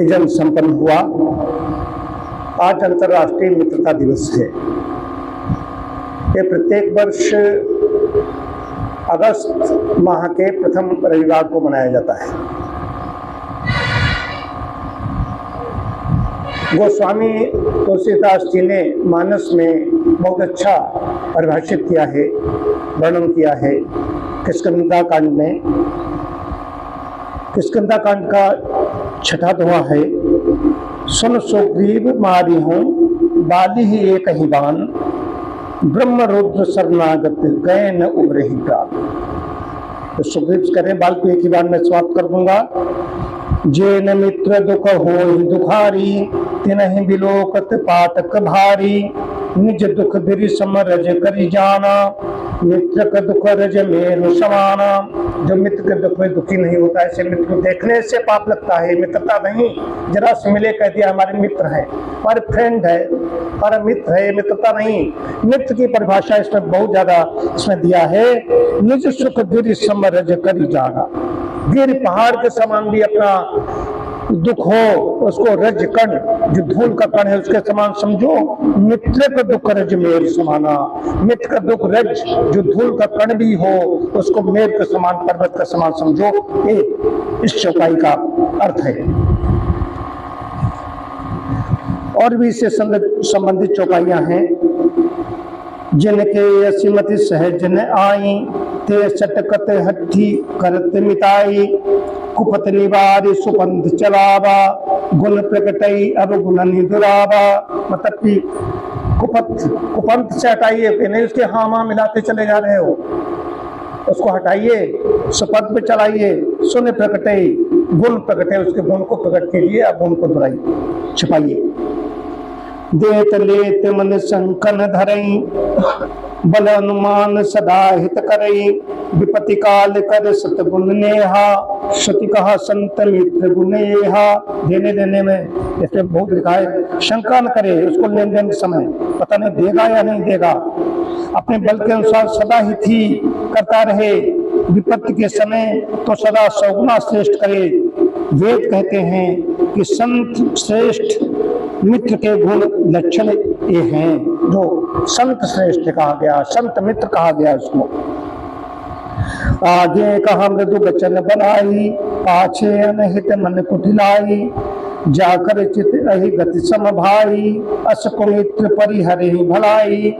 इजन संपन्न हुआ। आज अंतर्राष्ट्रीय मित्रता दिवस है। ये प्रत्येक वर्ष अगस्त माह के प्रथम रविवार को मनाया जाता है। गोस्वामी तुलसीदास जी ने मानस में बहुत अच्छा परिभाषित किया है, वर्णन किया है किष्किंधा कांड में। किष्किंधा कांड का छठा दोहा है, सुन सुग्रीव मारी हूँ बाली ही एक ही बान, ब्रह्म रुद्र शरणागत गए न उबरही प्राण। तो सुग्रीव करें बाल को एक ही बार में समाप्त कर दूंगा। जेन मित्र दुख हो दुखारी, तिनहि बिलोकत पातक भारी, निज दुख बिरि समरज करि जाना, मित्र का दुख रज मेरु समाना। जो मित्र के दुख में दुखी नहीं होता है, ऐसे मित्र को देखने से पाप लगता है। मित्रता नहीं, जरा से मिले कह दिया हमारे मित्र है, हमारे फ्रेंड है, हमारा मित्र है, मित्रता नहीं। मित्र की परिभाषा इसमें बहुत ज्यादा इसमें दिया है। निज सुख गिरि समरज करि जाना, गिर पहाड़ के समान भी अपना दुख हो उसको रज कण, जो धूल का कण है उसके समान समझो। मित्र का दुख रज मेर समाना, मित्र का दुख रज जो धूल का कण भी हो उसको मेर के समान, पर्वत का समान समझो। ये इस चौपाई का अर्थ है। और भी इससे संबंधित चौपाइयां हैं। जिनके असीमति सहज न आई, ते सटकत हठी करत मिताई, कुपत निवारी सुपंथ चलावा, गुण प्रकटई अब गुण निदुरावा। मतलब कि कुपंथ से हटाइए, नहीं उसके हाँ मिलाते चले जा रहे हो, उसको हटाइए, सुपंथ पे चलाइए। सुन प्रकटई, गुण प्रकटे, उसके गुण को प्रकट कीजिए, अब गुण को दुराइए, छिपाइए। देत लेत मन संकन धरई, बल अनुमान सदा हित करई, विपत्ति काल कर सतगुण नेहा, श्रुति कहा संत मित्र गुनेहा। देने देने में जैसे बहुत लिखा है, शंका न करे, उसको लेन देन के समय पता नहीं देगा या नहीं देगा, अपने बल के अनुसार सदा हित ही करता रहे, विपत्ति के समय तो सदा सौगुना श्रेष्ठ करे। वेद कहते हैं कि संत श्रेष्ठ मित्र के गुण लक्षण ये हैं, जो संत श्रेष्ठ कहा गया, संत मित्र कहा गया उसको। आगे कहा मृदु वचन बनाई, पाछे अनहित मन कुटिलाई, जाकर चित रही गति सम भाई, अस कुमित्र परिहरे भलाई।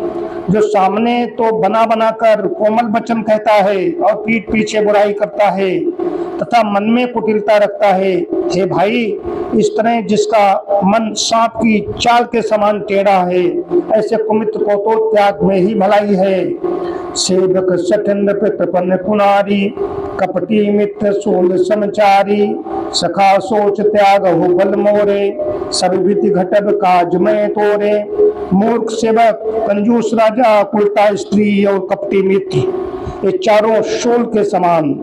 जो सामने तो बना बना कर कोमल वचन कहता है और पीठ पीछे बुराई करता है तथा मन में कुटिलता रखता है, हे भाई इस तरह जिसका मन सांप की चाल के समान टेढ़ा है, ऐसे कुमित्र को तो त्याग में ही भलाई है। सेवक सठन प्रपन्न पुनारी, कपटी मित्र सोल समचारी, सखा सोच त्याग हो बल मोरे, सब विधि घटब काज में तोरे। मूर्ख सेवक, कंजूस राजा, कुलता स्त्री और कपटी मित्र, ये चारों शूल के समान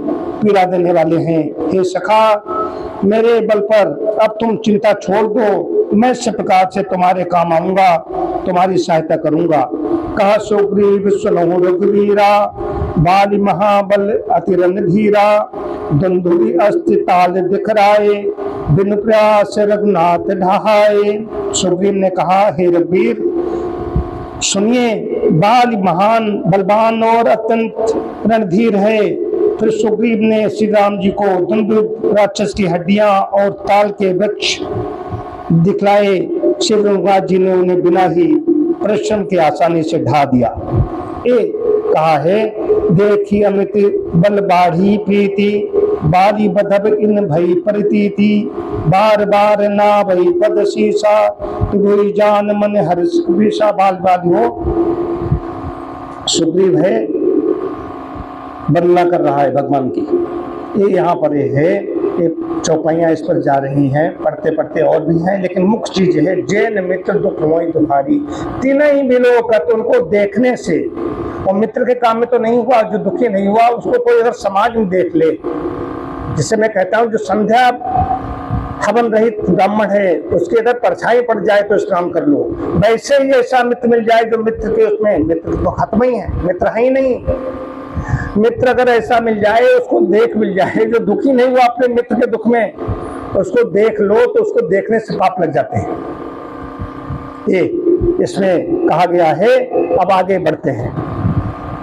पीड़ा देने वाले हैं। हे सखा, मेरे बल पर अब तुम चिंता छोड़ दो, मैं इस प्रकार से तुम्हारे काम आऊंगा, तुम्हारी सहायता करूंगा। कहा सुग्रीव सुनहु रघुवीरा, बाली महाबल अति रणधीरा, दुंदुभि अस्ति ताल दिखराए, बिनु प्रयास रघुनाथ ढहाए। सुग्रीव ने कहा, हे रघुवीर सुनिए, बाली महान बलवान और अत्यंत रणधीर है। फिर सुग्रीव ने श्री राम जी को दुंदुभ राक्षस की हड्डियां और ताल के वृक्ष दिखलाए। श्री रघुनाथ जी ने उन्हें बिना ही परिश्रम के आसानी से ढा दिया। ए कहा है, देखी अमित बल बाढ़ी प्रीति, बारी बधब इन भई प्रतीति, बार बार ना भई पद शीसा, तुझे जान मन हर्ष विषा। बाल बाल हो सुग्रीव है, वर्णना कर रहा है भगवान की। ये यहाँ पर ये है, ये चौपाइयाँ इस पर जा रही हैं, पढ़ते पढ़ते और भी हैं, लेकिन मुख्य चीज है जैन मित्र दुख मोई दुखारी, तीनों ही बिलोकत। उनको देखने से, और मित्र के काम में तो नहीं हुआ, जो दुखी नहीं हुआ उसको कोई अगर समाज में देख ले, जिससे मैं कहता हूँ जो संध्या हवन रहित ब्राह्मण है उसके अगर परछाई पड़ जाए तो स्नान कर लो, वैसे ही ऐसा मित्र मिल जाए जो मित्र के उसमें, मित्र तो खत्म ही है, मित्र है ही नहीं। मित्र अगर ऐसा मिल जाए, उसको देख मिल जाए जो दुखी नहीं हुआ अपने मित्र के दुख में, उसको देख लो तो उसको देखने से पाप लग जाते हैं। ये इसमें कहा गया है। अब आगे बढ़ते हैं।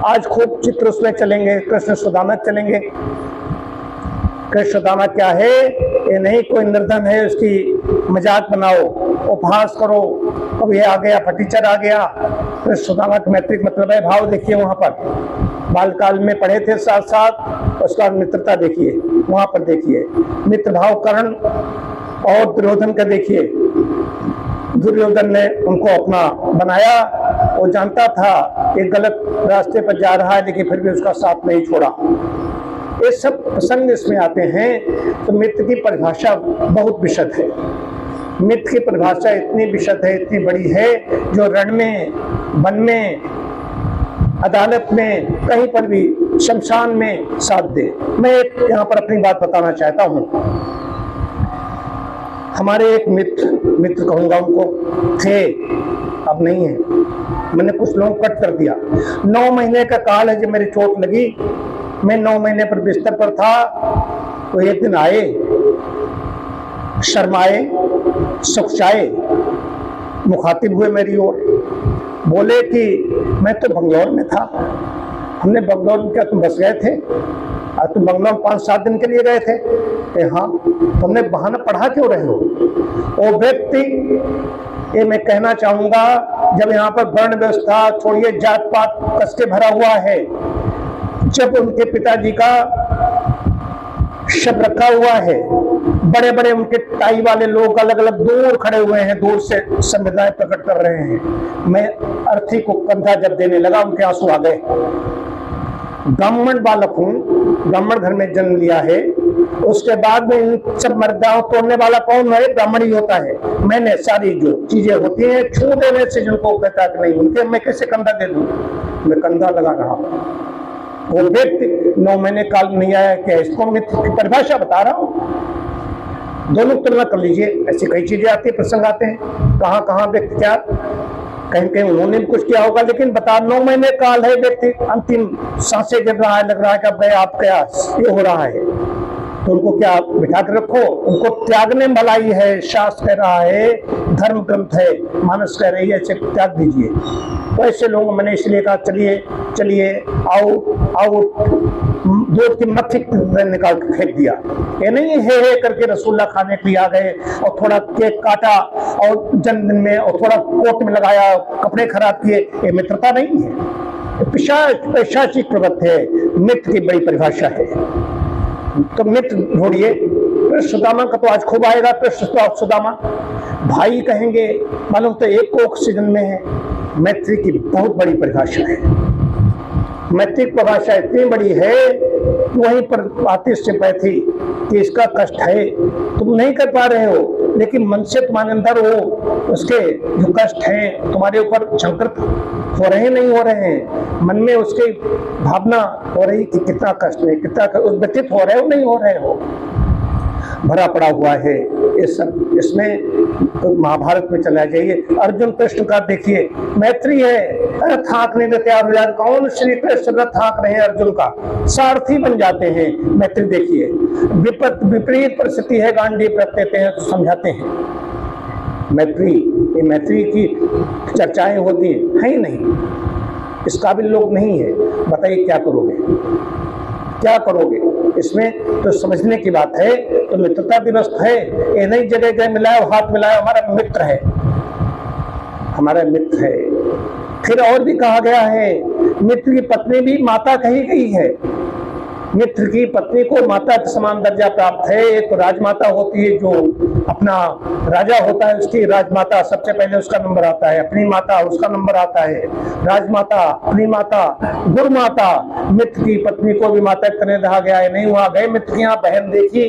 आज खूब चित्र उसमें चलेंगे, कृष्ण सुदामा चलेंगे। कृष्ण सुदामा क्या है? ये नहीं कोई निर्धन है उसकी मजाक बनाओ, उपहास करो, अब ये आ गया फटीचर आ गया। कृष्ण सुदामा का मैत्रिक मतलब है भाव। देखिए वहां पर बालकाल में पढ़े थे साथ साथ, उसका मित्रता देखिए वहां पर, देखिए मित्र भाव कर्ण और दुर्योधन का देखिए। दुर्योधन ने उनको अपना बनाया, वो जानता था एक गलत रास्ते पर जा रहा है लेकिन फिर भी उसका साथ नहीं छोड़ा। ये सब प्रसंग इसमें आते हैं। तो मित्र की परिभाषा बहुत विशद है। मित्र की परिभाषा इतनी विशद है, इतनी बड़ी है, जो रण में, वन में, अदालत में, कहीं पर भी, शमशान में साथ दे। मैं यहाँ पर अपनी बात बताना चाहता हूँ। हमारे एक मित्र कहूंगा उनको, थे, अब नहीं है, मैंने कुछ लोगों को कट कर दिया। 9 महीने का काल है जब मेरी चोट लगी, मैं 9 महीने पर बिस्तर पर था। तो एक दिन आए, शर्माए, सुखचाए, मुखातिब हुए मेरी ओर, बोले कि मैं तो बंगलौर में था। हमने बंगलौर में, क्या तुम बस गए थे? आज तुम बंगलौर 5-7 दिन के लिए गए थे? हाँ। तुमने बहाना पढ़ा क्यों रहे हो? वो व्यक्ति, ये मैं कहना चाहूंगा, जब यहाँ पर वर्ण व्यवस्था छोड़िए, जात पात कस के भरा हुआ है। जब उनके पिताजी का शव रखा हुआ है, बड़े बड़े उनके टाई वाले लोग अलग अलग दूर खड़े हुए हैं, दूर से संवेदनाएं प्रकट कर रहे हैं। मैं अर्थी को कंधा जब देने लगा, उनके आंसू आ गए। ब्राह्मण बालक हूं, ब्राह्मण घर में जन्म लिया है, उसके बाद में इन सब मर्दाओं तोड़ने वाला कौन है? ब्राह्मण ही होता है। मैंने सारी जो चीजें होती हैं छू देने से जिनको कहता कि नहीं, उनके मैं कैसे कंधा दे दूं? मैं कंधा लगा रहा हूं। वो व्यक्ति 9 महीने काल नहीं आया, क्या इसको मित्र की परिभाषा बता रहा हूं। दोनों तुलना कर लीजिए, ऐसी कई चीजें आती है, प्रसंग आते हैं, कहां कहां व्यक्ति क्या, कहीं कहीं उन्होंने भी कुछ किया होगा, लेकिन बता 9 महीने काल है, व्यक्ति अंतिम सांसें गिर रहा है, लग रहा है कि अब गए, आप क्या ये हो रहा है, तो उनको क्या बिठा कर रखो? उनको त्यागने भलाई है। शास्त्र कह रहा है, धर्म ग्रंथ है, मानस कह रही है, इसे त्याग दीजिए। तो ऐसे लोग, मैंने इसलिए कहा चलिए चलिए आओ आओ, दूध की मक्खी निकाल के फेंक दिया। ये नहीं है करके रसगुल्ला खाने के लिए आ गए और थोड़ा केक काटा और जन्मदिन में, और थोड़ा कोट में लगाया, कपड़े खराब किए। ये मित्रता नहीं है, पिशाची प्रवृत्ति है। मित्र की बड़ी परिभाषा है। तो मित्र ढूंढिए। कृष्ण सुदामा का तो आज खूब आएगा। कृष्ण सुदामा भाई कहेंगे, मालूम तो एक कोख से जन्म में है। मैत्री की बहुत बड़ी परिभाषा है। मैत्री की परिभाषा इतनी बड़ी है कि वहीं पर आती सिंपैथी कि इसका कष्ट है, तुम नहीं कर पा रहे हो, लेकिन मन से तुम्हारे अंदर वो उसके जो कष्ट है तुम्हारे ऊपर झंकृत हो रहे नहीं हो रहे हैं, मन में उसकी भावना हो रही कि कितना कष्ट है, कितना व्यतीत हो रहे हो, नहीं हो रहे हो, भरा पड़ा हुआ है। इसमें तो महाभारत में चला जाइए, अर्जुन कृष्ण का देखिए, मैत्री है, रथ हाँकने में तैयार हो जाते। कौन? श्री कृष्ण रथ हाँक रहे हैं, अर्जुन का सारथी बन जाते हैं। मैत्री देखिए, विपरीत परिस्थिति है, गांडीव रख देते हैं तो समझाते हैं। मैत्री, ये मैत्री की चर्चाएं होती है ही नहीं, इस काबिल लोग नहीं है। बताइए क्या करोगे, क्या करोगे? इसमें तो समझने की बात है। तो मित्रता दिवस है, ये नई जगह गए मिलाओ, हाथ मिलाओ, हमारा मित्र है, हमारा मित्र है। फिर और भी कहा गया है, मित्र की पत्नी भी माता कही गई है। मित्र की पत्नी को माता के समान दर्जा प्राप्त है। एक तो राजमाता होती है, जो अपना राजा होता है, उसकी राजमाता सबसे पहले उसका नंबर आता है, अपनी माता उसका नंबर आता है, राजमाता, अपनी माता, गुरु माता। मित्र की पत्नी को भी माता की तरह रहा गया है। नहीं वहां गए मित्र की, यहाँ बहन देखी,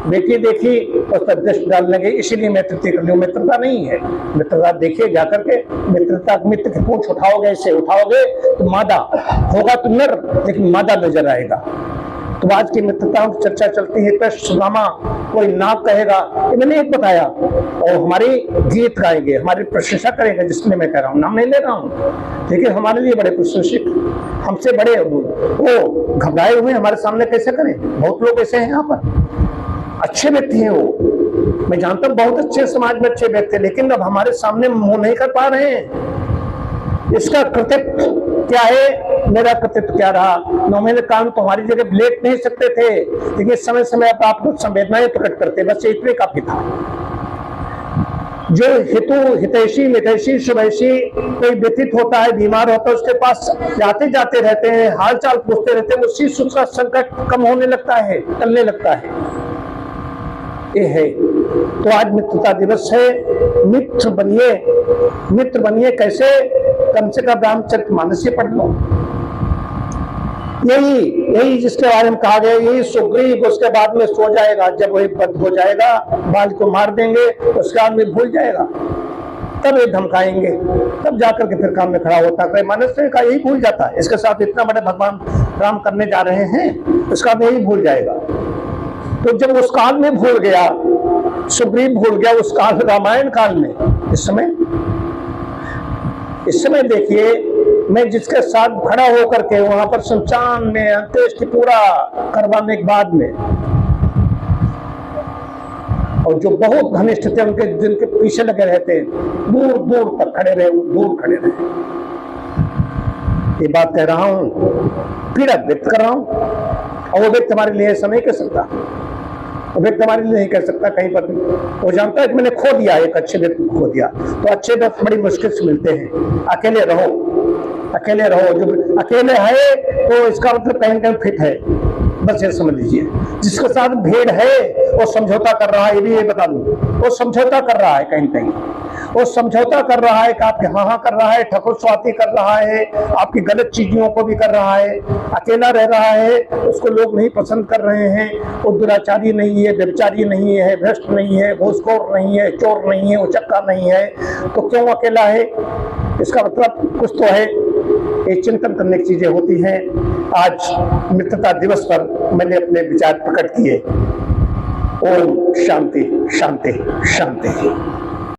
बेटी देखी, उस पर दृष्टि डालने लगे, इसीलिए मित्रता कर लो। मित्रता नहीं है। मित्रता देखिए जाकर के, मित्रता मित्र की पूंछ उठाओगे, इससे उठाओगे तो मादा होगा, तो नर, लेकिन मादा नजर आएगा। तो आज की मित्रताओं की चर्चा चलती है। कृष्ण सुदामा, कोई नाग कहेगा, ये मैंने एक बताया, और हमारी गीत गाएंगे, हमारी प्रशंसा करेंगे, जिसमें मैं कह रहा हूँ, नाम नहीं ले रहा हूँ, लेकिन हमारे लिए बड़े प्रशंसित, हमसे बड़े, वो घबराए हुए हमारे सामने कैसे करें? बहुत लोग ऐसे हैं यहाँ पर, अच्छे व्यक्ति हैं वो, मैं जानता हूं बहुत अच्छे समाज में अच्छे व्यक्ति, लेकिन अब हमारे सामने मुंह नहीं कर पा रहे हैं। इसका कृतित्व क्या है, मेरा कृतित्व क्या रहा। 9 महीने काम तुम्हारी जगह लेट नहीं सकते थे, लेकिन समय समय पर आप कुछ संवेदनाएं प्रकट करते, बस इतने काफी था। जो हितु हितैषी मितैषी शुभैषी कोई व्यतीत होता है, बीमार होता है, उसके पास जाते जाते रहते हैं, हाल चाल पूछते रहते हैं, उसी सुख का संकट कम होने लगता है, टलने लगता है। ये है। तो आज मित्रता दिवस है, मित्र बनिए। मित्र बनिए कैसे? कम से कम रामचरितमानस से पढ़ लो। यही जिसके बारे में कहा गया, यही सुग्रीव उसके बाद में सो जाएगा, जब वही बंद हो जाएगा, बाल को मार देंगे, उसके बाद में भूल जाएगा, तब ये धमकाएंगे, तब जाकर के फिर काम में खड़ा होता है। मानस का यही भूल जाता है, इसके साथ इतना बड़े भगवान राम करने जा रहे हैं, उसका में यही भूल जाएगा। तो जब उस काल में भूल गया, सुग्रीव भूल गया उस काल रामायण काल में, इस समय देखिए मैं जिसके साथ खड़ा होकर के वहां पर शमशान में अंत्येष्टि पूरा करवाने के बाद में, और जो बहुत घनिष्ठ थे उनके जिनके पीछे लगे रहते, दूर दूर तक खड़े रहे, दूर खड़े रहे। ये बात कह रहा हूं, पीड़ा व्यक्त कर रहा हूं, और वो व्यक्त हमारे लिए ऐसा नहीं कह सकता, वो व्यक्त हमारे लिए नहीं कह सकता कहीं पर भी। वो जानता है कि मैंने खो दिया, एक अच्छे व्यक्ति को खो दिया। तो अच्छे व्यक्ति बड़ी मुश्किल से मिलते हैं। अकेले रहो, अकेले रहो। जो अकेले है तो इसका मतलब कहीं कहीं फिट है, बस ये समझ लीजिए। जिसके साथ भीड़ है वो समझौता कर रहा है, ये भी ये बता दूं, वो समझौता कर रहा है, कहीं कहीं वो समझौता कर रहा है कि आपके हाँ कर रहा है, ठकुर स्वाति कर रहा है, आपकी गलत चीजों को भी कर रहा है। अकेला रह रहा है, उसको लोग नहीं पसंद कर रहे हैं, वो दुराचारी नहीं है, व्यभिचारी नहीं है, भ्रष्ट नहीं है, घूसखोर नहीं है, चोर नहीं है, उचक्का नहीं है, तो क्यों अकेला है? इसका मतलब कुछ तो है। ये चिंतन करने की चीजें होती हैं। आज मित्रता दिवस पर मैंने अपने विचार प्रकट किए। ओम शांति शांति शांति।